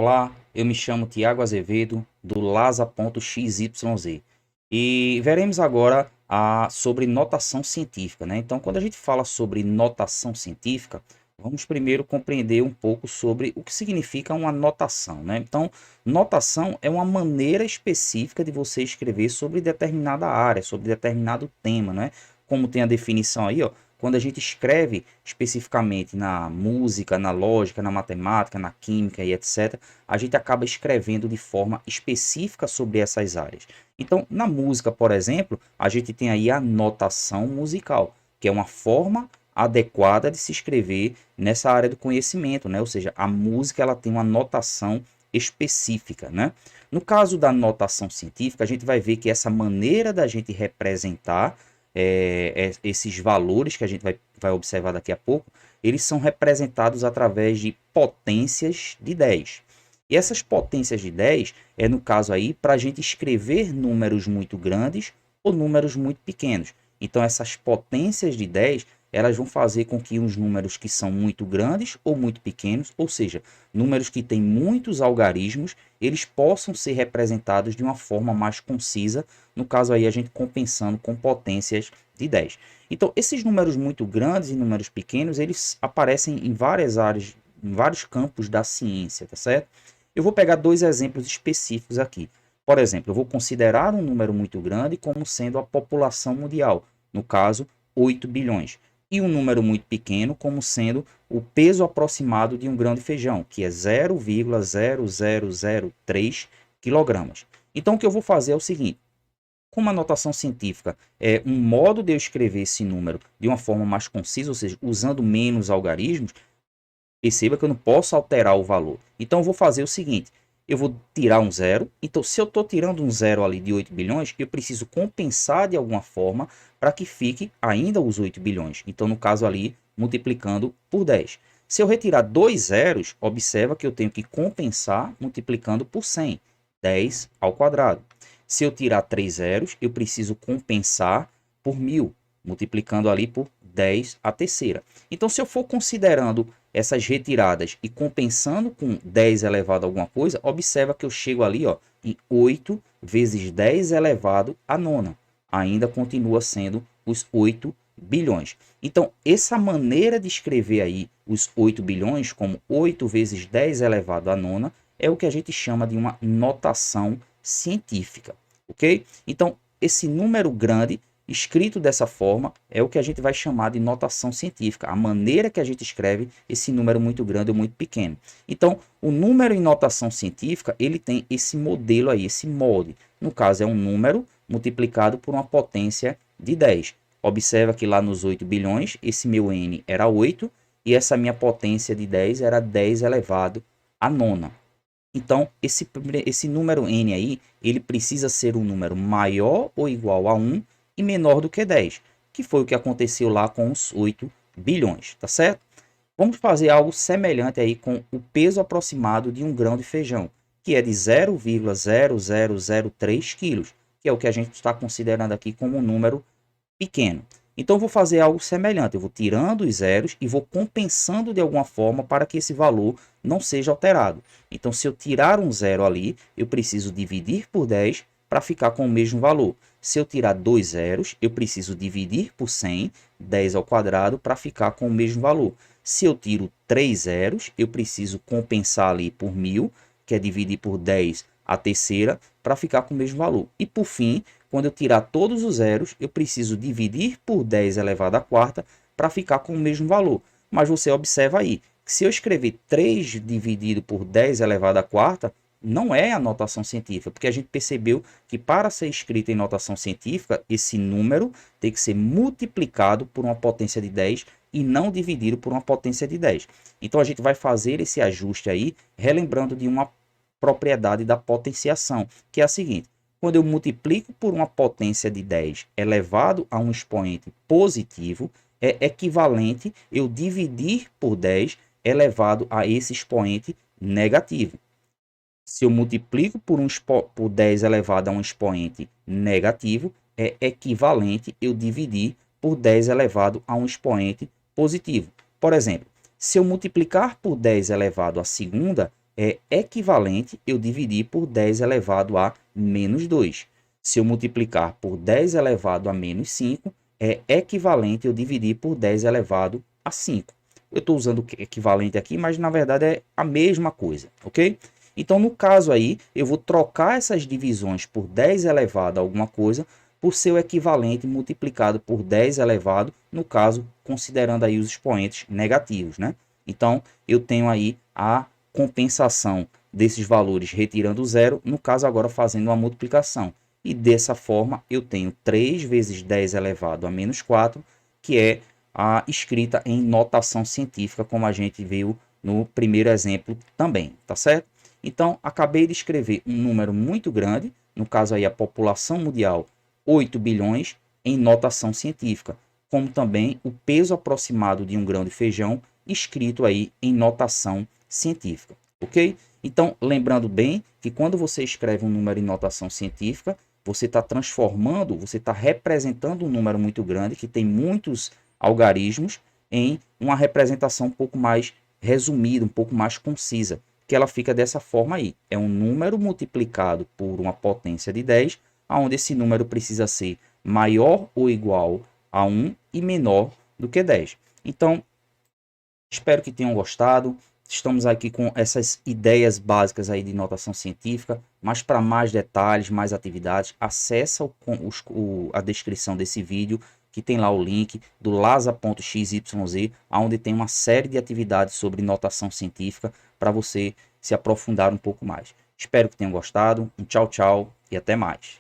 Olá, eu me chamo Tiago Azevedo, do Lasa.xyz. E veremos agora sobre notação científica, né? Então, quando a gente fala sobre notação científica, vamos primeiro compreender um pouco sobre o que significa uma notação, né? Então, notação é uma maneira específica de você escrever sobre determinada área, sobre determinado tema, né? Como tem a definição aí, ó. Quando a gente escreve especificamente na música, na lógica, na matemática, na química e etc., a gente acaba escrevendo de forma específica sobre essas áreas. Então, na música, por exemplo, a gente tem aí a notação musical, que é uma forma adequada de se escrever nessa área do conhecimento, né? Ou seja, a música ela tem uma notação específica, né? No caso da notação científica, a gente vai ver que essa maneira da gente representar esses valores que a gente vai observar daqui a pouco, eles são representados através de potências de 10. E essas potências de 10 é, no caso aí, para a gente escrever números muito grandes ou números muito pequenos. Então, essas potências de 10 elas vão fazer com que os números que são muito grandes ou muito pequenos, ou seja, números que têm muitos algarismos, eles possam ser representados de uma forma mais concisa, no caso aí a gente compensando com potências de 10. Então, esses números muito grandes e números pequenos, eles aparecem em várias áreas, em vários campos da ciência, tá certo? Eu vou pegar dois exemplos específicos aqui. Por exemplo, eu vou considerar um número muito grande como sendo a população mundial, no caso, 8 bilhões. E um número muito pequeno como sendo o peso aproximado de um grão de feijão, que é 0,0003 quilogramas. Então, o que eu vou fazer é o seguinte: como a notação científica é um modo de eu escrever esse número de uma forma mais concisa, ou seja, usando menos algarismos, perceba que eu não posso alterar o valor. Então eu vou fazer o seguinte: eu vou tirar um zero. Então, se eu estou tirando um zero ali de 8 bilhões, eu preciso compensar de alguma forma para que fique ainda os 8 bilhões. Então, no caso ali, multiplicando por 10. Se eu retirar dois zeros, observa que eu tenho que compensar multiplicando por 100. 10 ao quadrado. Se eu tirar 3 zeros, eu preciso compensar por 1000, multiplicando ali por 10 a terceira. Então, se eu for considerando essas retiradas e compensando com 10 elevado a alguma coisa, observa que eu chego ali, ó, em 8 vezes 10 elevado a nona. Ainda continua sendo os 8 bilhões. Então, essa maneira de escrever aí os 8 bilhões como 8 vezes 10 elevado a nona é o que a gente chama de uma notação científica, ok? Então, esse número grande escrito dessa forma é o que a gente vai chamar de notação científica, a maneira que a gente escreve esse número muito grande ou muito pequeno. Então, o número em notação científica, ele tem esse modelo aí, esse molde. No caso, é um número multiplicado por uma potência de 10. Observa que lá nos 8 bilhões, esse meu n era 8 e essa minha potência de 10 era 10 elevado a nona. Então, esse número n aí, ele precisa ser um número maior ou igual a 1 e menor do que 10, que foi o que aconteceu lá com os 8 bilhões, tá certo? Vamos fazer algo semelhante aí com o peso aproximado de um grão de feijão, que é de 0,0003 quilos, que é o que a gente está considerando aqui como um número pequeno. Então, eu vou fazer algo semelhante. Eu vou tirando os zeros e vou compensando de alguma forma para que esse valor não seja alterado. Então, se eu tirar um zero ali, eu preciso dividir por 10 para ficar com o mesmo valor. Se eu tirar dois zeros, eu preciso dividir por 100, 10 ao quadrado, para ficar com o mesmo valor. Se eu tiro 3 zeros, eu preciso compensar ali por 1000, que é dividir por 10 a terceira, para ficar com o mesmo valor. E por fim, quando eu tirar todos os zeros, eu preciso dividir por 10 elevado à quarta para ficar com o mesmo valor. Mas você observa aí, que se eu escrever 3 dividido por 10 elevado à quarta, não é a notação científica, porque a gente percebeu que para ser escrito em notação científica, esse número tem que ser multiplicado por uma potência de 10 e não dividido por uma potência de 10. Então a gente vai fazer esse ajuste aí, relembrando de uma propriedade da potenciação, que é a seguinte: quando eu multiplico por uma potência de 10 elevado a um expoente positivo, é equivalente eu dividir por 10 elevado a esse expoente negativo. Se eu multiplico por 10 elevado a um expoente negativo, é equivalente eu dividir por 10 elevado a um expoente positivo. Por exemplo, se eu multiplicar por 10 elevado à segunda, é equivalente eu dividir por 10 elevado a menos 2. Se eu multiplicar por 10 elevado a menos 5, é equivalente eu dividir por 10 elevado a 5. Eu estou usando equivalente aqui, mas na verdade é a mesma coisa, ok? Então, no caso aí, eu vou trocar essas divisões por 10 elevado a alguma coisa por seu equivalente multiplicado por 10 elevado, no caso, considerando aí os expoentes negativos, né? Então, eu tenho aí a compensação desses valores retirando zero, no caso agora fazendo uma multiplicação. E dessa forma, eu tenho 3 vezes 10 elevado a menos 4, que é a escrita em notação científica, como a gente viu no primeiro exemplo também, tá certo? Então, acabei de escrever um número muito grande, no caso aí a população mundial, 8 bilhões, em notação científica, como também o peso aproximado de um grão de feijão, escrito aí em notação científica, ok? Então, lembrando bem que quando você escreve um número em notação científica, você está transformando, você está representando um número muito grande, que tem muitos algarismos, em uma representação um pouco mais resumida, um pouco mais concisa, que ela fica dessa forma aí. É um número multiplicado por uma potência de 10, onde esse número precisa ser maior ou igual a 1 e menor do que 10. Então, espero que tenham gostado. Estamos aqui com essas ideias básicas aí de notação científica, mas para mais detalhes, mais atividades, acessa a descrição desse vídeo, que tem lá o link do lasa.xyz, onde tem uma série de atividades sobre notação científica para você se aprofundar um pouco mais. Espero que tenham gostado. Um tchau, tchau e até mais.